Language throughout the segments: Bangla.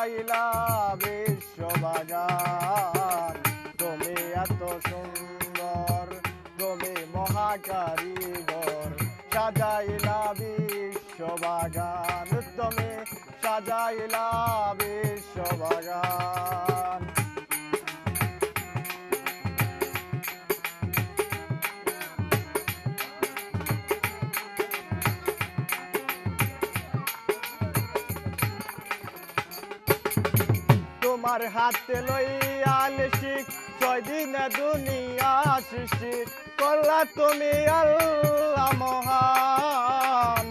সাজাইলা বিশ্ববাগান। তুমি এত সুন্দর, তুমি মহাকারিগর, সাজাইলা বিশ্ববাগান, তুমি সাজাইলা বিশ্ববাগান। তোমার হাতে লইয়া শিখ 6 দিনে দুনিয়া সৃষ্টি করলা তুমি আল্লাহ মহান।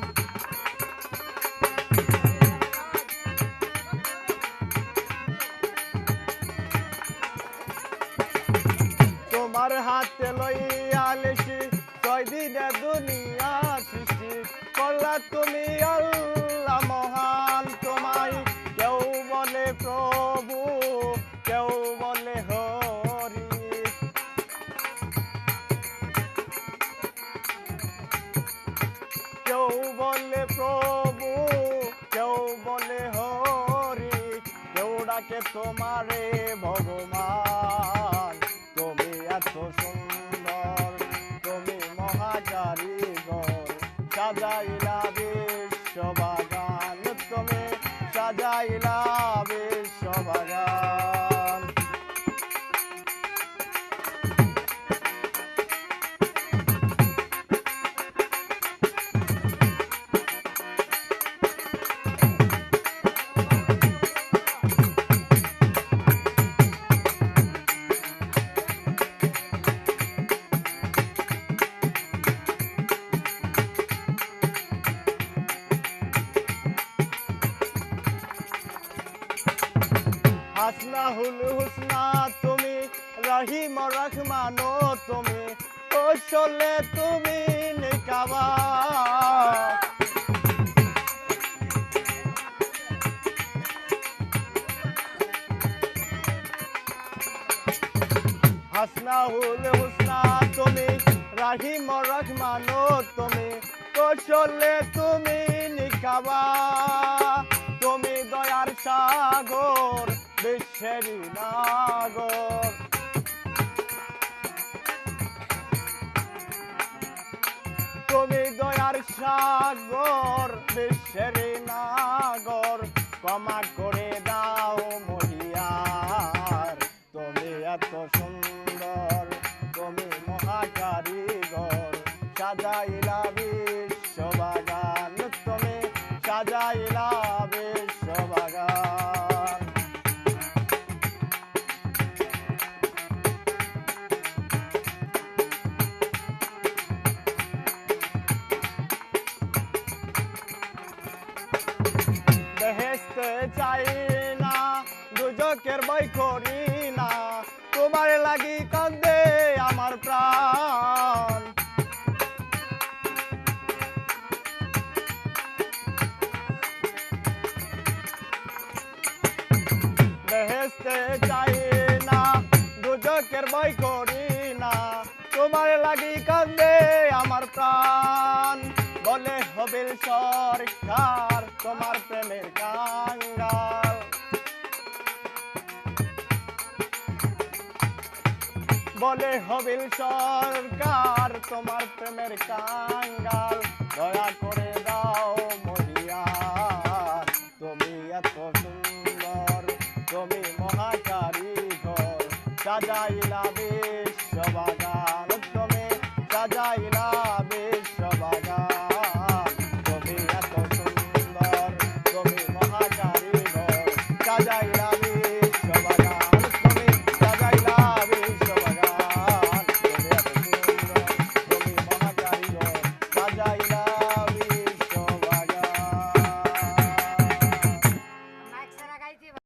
তোমার হাতে লইয়া শিখ 6 দিনে দুনিয়া সৃষ্টি করলা তুমি আল্লাহ মহান। তোমায় কেউ বলে প্রভু, কেউ বলে হরি, কেউ বলে প্রভু, কেউ বলে হরি, কেউ ডাকে তোমারে ভগবান। তুমি এত সুন্দর, তুমি মহাকারিগর, সাজাইলা বিশ্ববাগান, তুমি সাজাইলা বিশ্ববাগান। হাসনাহুল হুসনা তুমি, রহিম রহমান তুমি, কৌশলে তুমি নিকাবা। হাসনাহুল হুসনা তুমি, রহিম রহমান তুমি, কৌশলে তুমি নিকাবা। তুমি দয়ার সাগর, বিশ্বেরই নাগর, তুমি দয়ার সাগর, বিশ্বেরই নাগর, ক্ষমা করে দাও মহিয়ার। তুমি এত সুন্দর, তুমি মহাকারিগর, সাজাইলা বিশ্ববাগান, তুমি সাজাইলা বিশ্ববাগান। বেহেশতে চাই না, দুজকের ভয় করি না, তোমার লাগি কান্দে আমার প্রাণ। বেহেশতে চাই না, দুজকের ভয় করি না, তোমার লাগি কান্দে আমার প্রাণ। বলে হবিল সরকার তোমার প্রেমের কাঙ্গাল, বলে হবিল সরকার তোমার প্রেমের কাঙ্গাল। দয়া করে দাও মহিয়ার, তুমি এত সুন্দর, তুমি মহাকারিগর, সাজাইলা